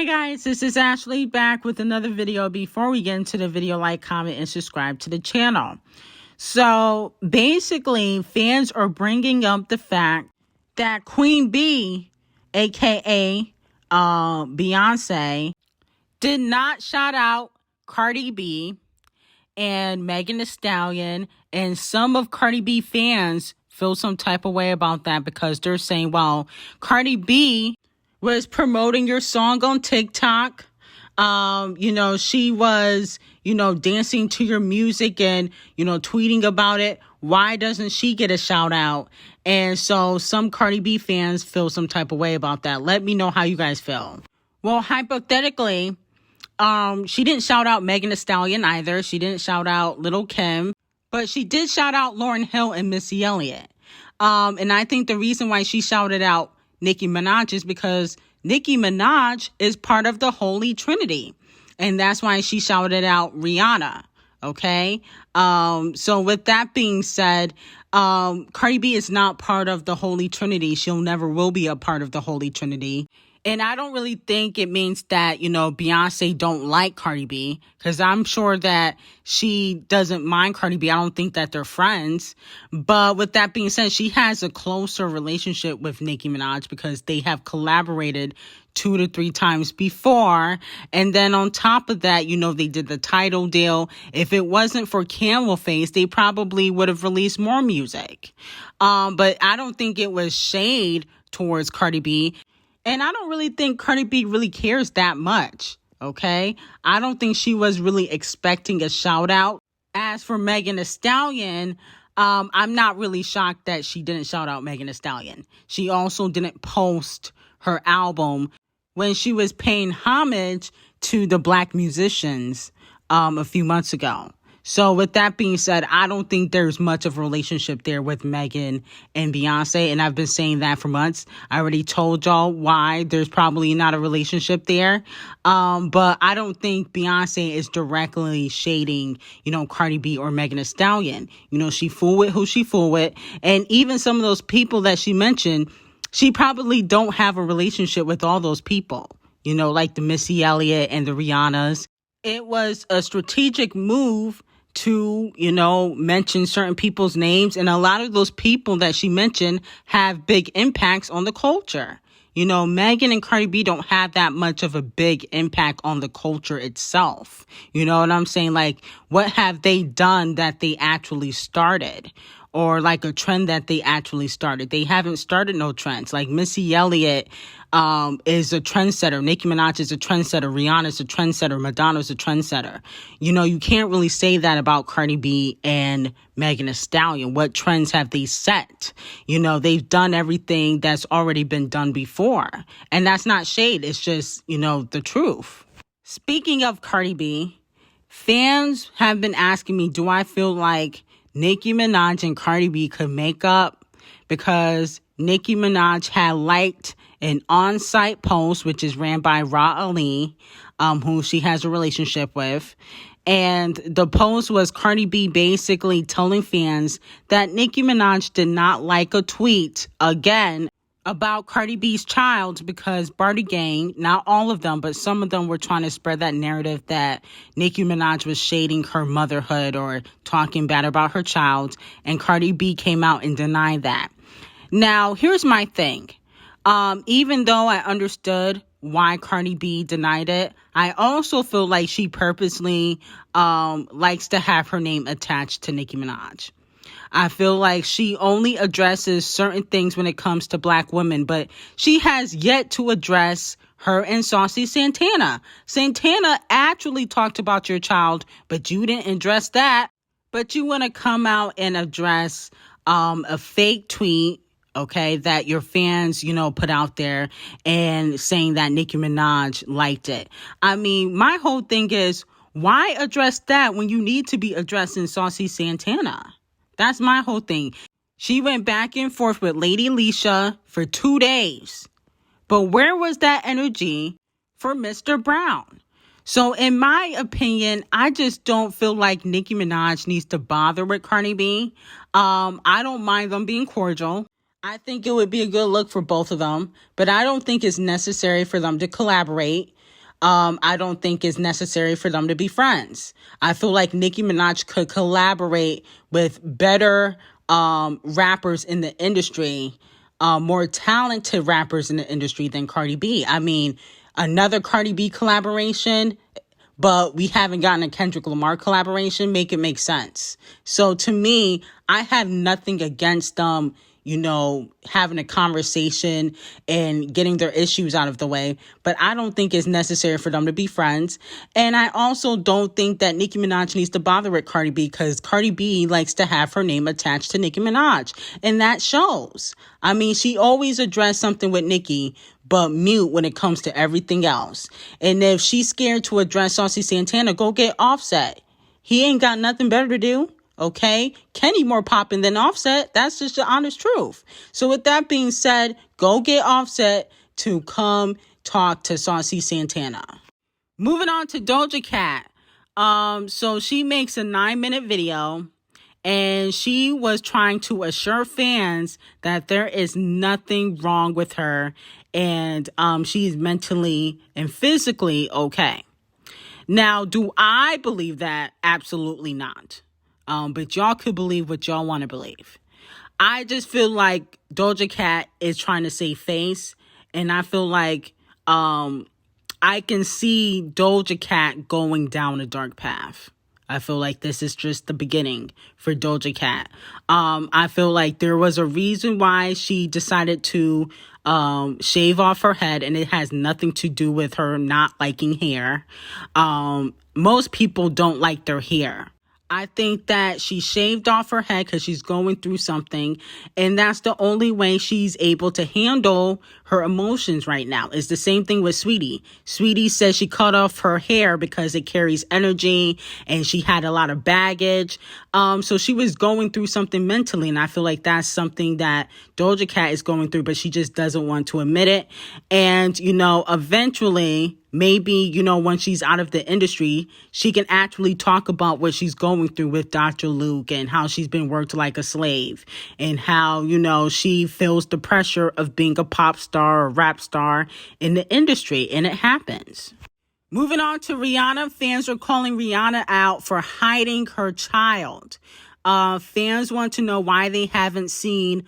Guys, this is Ashley back with another video. Before we get into the video, like, comment, and subscribe to the channel. So basically, fans are bringing up the fact that Queen B, aka Beyonce, did not shout out Cardi B and Megan Thee Stallion, and some of Cardi B fans feel some type of way about that because they're saying, well, Cardi B was promoting your song on TikTok. She was, dancing to your music and, tweeting about it. Why doesn't she get a shout out? And so some Cardi B fans feel some type of way about that. Let me know how you guys feel. Well, hypothetically, she didn't shout out Megan Thee Stallion either. She didn't shout out Lil' Kim, but she did shout out Lauryn Hill and Missy Elliott. And I think the reason why she shouted out NickiMinaj is because Nicki Minaj is part of the Holy Trinity. And that's why she shouted out Rihanna. Okay. So with that being said, Cardi B is not part of the Holy Trinity. She'll never will be a part of the Holy Trinity. And I don't really think it means that, Beyonce don't like Cardi B, because I'm sure that she doesn't mind Cardi B. I don't think that they're friends. But with that being said, she has a closer relationship with Nicki Minaj because they have collaborated 2 to 3 times before. And then on top of that, they did the title deal. If it wasn't for Camel Face, they probably would have released more music. But I don't think it was shade towards Cardi B. And I don't really think Cardi B really cares that much, okay? I don't think she was really expecting a shout out. As for Megan Thee Stallion, I'm not really shocked that she didn't shout out Megan Thee Stallion. She also didn't post her album when she was paying homage to the Black musicians a few months ago. So with that being said, I don't think there's much of a relationship there with Megan and Beyonce. And I've been saying that for months. I already told y'all why there's probably not a relationship there. But I don't think Beyonce is directly shading, Cardi B or Megan Thee Stallion. She fool with who she fool with. And even some of those people that she mentioned, she probably don't have a relationship with all those people, like the Missy Elliott and the Rihannas. It was a strategic move to, mention certain people's names. And a lot of those people that she mentioned have big impacts on the culture. Megan and Cardi B don't have that much of a big impact on the culture itself. You know what I'm saying? Like, what have they done that they actually started? Or like a trend that they actually started. They haven't started no trends. Like Missy Elliott is a trendsetter. Nicki Minaj is a trendsetter. Rihanna's a trendsetter. Madonna's a trendsetter. You can't really say that about Cardi B and Megan Thee Stallion. What trends have they set? They've done everything that's already been done before. And that's not shade. It's just, the truth. Speaking of Cardi B, fans have been asking me, do I feel like Nicki Minaj and Cardi B could make up? Because Nicki Minaj had liked an on-site post, which is ran by Ra Ali, who she has a relationship with. And the post was Cardi B basically telling fans that Nicki Minaj did not like a tweet, again, about Cardi B's child because Barty Gang, not all of them, but some of them were trying to spread that narrative that Nicki Minaj was shading her motherhood or talking bad about her child, and Cardi B came out and denied that. Now, here's my thing. Even though I understood why Cardi B denied it, I also feel like she purposely likes to have her name attached to Nicki Minaj. I feel like she only addresses certain things when it comes to Black women, but she has yet to address her and Saucy Santana. Santana actually talked about your child, but you didn't address that. But you want to come out and address a fake tweet, okay, that your fans, put out there and saying that Nicki Minaj liked it. I mean, my whole thing is, why address that when you need to be addressing Saucy Santana? That's my whole thing. She went back and forth with Lady Leisha for 2 days. But where was that energy for Mr. Brown? So in my opinion, I just don't feel like Nicki Minaj needs to bother with Cardi B. I don't mind them being cordial. I think it would be a good look for both of them, but I don't think it's necessary for them to collaborate. I don't think it's necessary for them to be friends. I feel like Nicki Minaj could collaborate with better rappers in the industry, more talented rappers in the industry than Cardi B. I mean, another Cardi B collaboration, but we haven't gotten a Kendrick Lamar collaboration, make it make sense. So to me, I have nothing against them, having a conversation and getting their issues out of the way. But I don't think it's necessary for them to be friends. And I also don't think that Nicki Minaj needs to bother with Cardi B, because Cardi B likes to have her name attached to Nicki Minaj. And that shows. I mean, she always addressed something with Nicki, but mute when it comes to everything else. And if she's scared to address Saucy Santana, go get Offset. He ain't got nothing better to do. Okay, Kenny more popping than Offset. That's just the honest truth. So with that being said, go get Offset to come talk to Saucy Santana. Moving on to Doja Cat. So she makes a 9-minute video, and she was trying to assure fans that there is nothing wrong with her, and she's mentally and physically okay. Now, do I believe that? Absolutely not. But y'all could believe what y'all want to believe. I just feel like Doja Cat is trying to save face. And I feel like I can see Doja Cat going down a dark path. I feel like this is just the beginning for Doja Cat. I feel like there was a reason why she decided to shave off her head, and it has nothing to do with her not liking hair. Most people don't like their hair. I think that she shaved off her head because she's going through something, and that's the only way she's able to handle her emotions right now. It's the same thing with Saweetie. Saweetie says she cut off her hair because it carries energy, and she had a lot of baggage. So she was going through something mentally, and I feel like that's something that Doja Cat is going through, but she just doesn't want to admit it. And, eventually, maybe, when she's out of the industry, she can actually talk about what she's going through with Dr. Luke, and how she's been worked like a slave, and how, she feels the pressure of being a pop star or rap star in the industry, and it happens. Moving on to Rihanna, fans are calling Rihanna out for hiding her child. Fans want to know why they haven't seen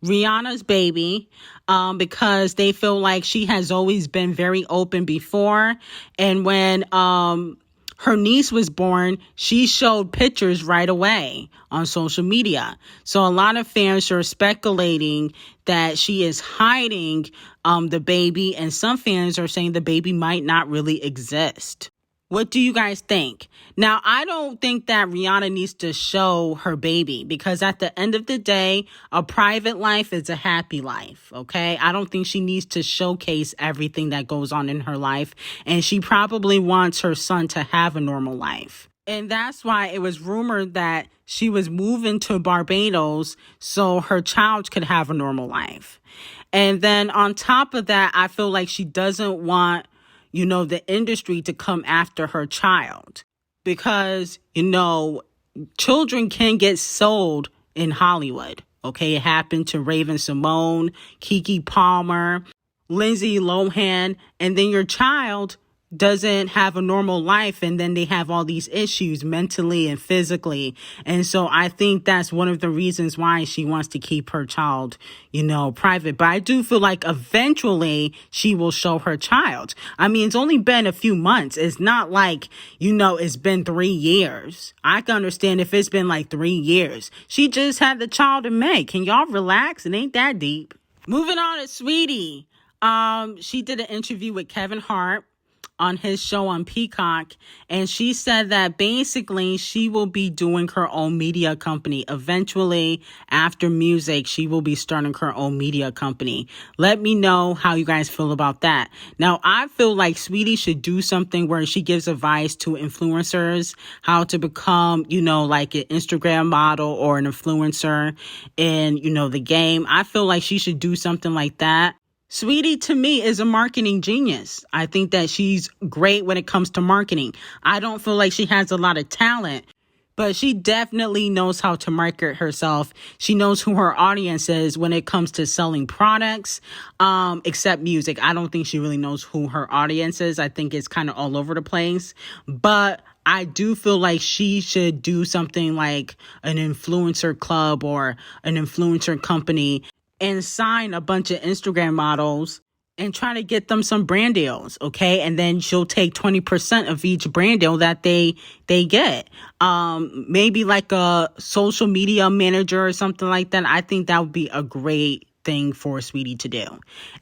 Rihanna's baby, because they feel like she has always been very open before. And when her niece was born, she showed pictures right away on social media. So a lot of fans are speculating that she is hiding the baby, and some fans are saying the baby might not really exist. What do you guys think? Now, I don't think that Rihanna needs to show her baby, because at the end of the day, a private life is a happy life, okay? I don't think she needs to showcase everything that goes on in her life, and she probably wants her son to have a normal life. And that's why it was rumored that she was moving to Barbados so her child could have a normal life. And then on top of that, I feel like she doesn't want the industry to come after her child, because, children can get sold in Hollywood. Okay. It happened to Raven-Symoné, Keke Palmer, Lindsay Lohan, and then your child doesn't have a normal life, and then they have all these issues mentally and physically. And so I think that's one of the reasons why she wants to keep her child, private. But I do feel like eventually she will show her child. I mean, it's only been a few months. It's not like, it's been 3 years. I can understand if it's been like 3 years. She just had the child in May. Can y'all relax? It ain't that deep. Moving on to Saweetie. She did an interview with Kevin Hart on his show on Peacock, and she said that basically she will be doing her own media company. Eventually, after music, she will be starting her own media company. Let me know how you guys feel about that. Now, I feel like Saweetie should do something where she gives advice to influencers, how to become, like an Instagram model or an influencer in, the game. I feel like she should do something like that. Saweetie, to me, is a marketing genius. I think that she's great when it comes to marketing. I don't feel like she has a lot of talent, but she definitely knows how to market herself. She knows who her audience is when it comes to selling products, except music. I don't think she really knows who her audience is. I think it's kind of all over the place, but I do feel like she should do something like an influencer club or an influencer company and sign a bunch of Instagram models and try to get them some brand deals, okay? And then she'll take 20% of each brand deal that they get. Maybe like a social media manager or something like that. I think that would be a great thing for Sweetie to do.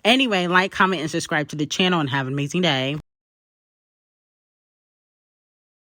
Anyway, like, comment, and subscribe to the channel, and have an amazing day.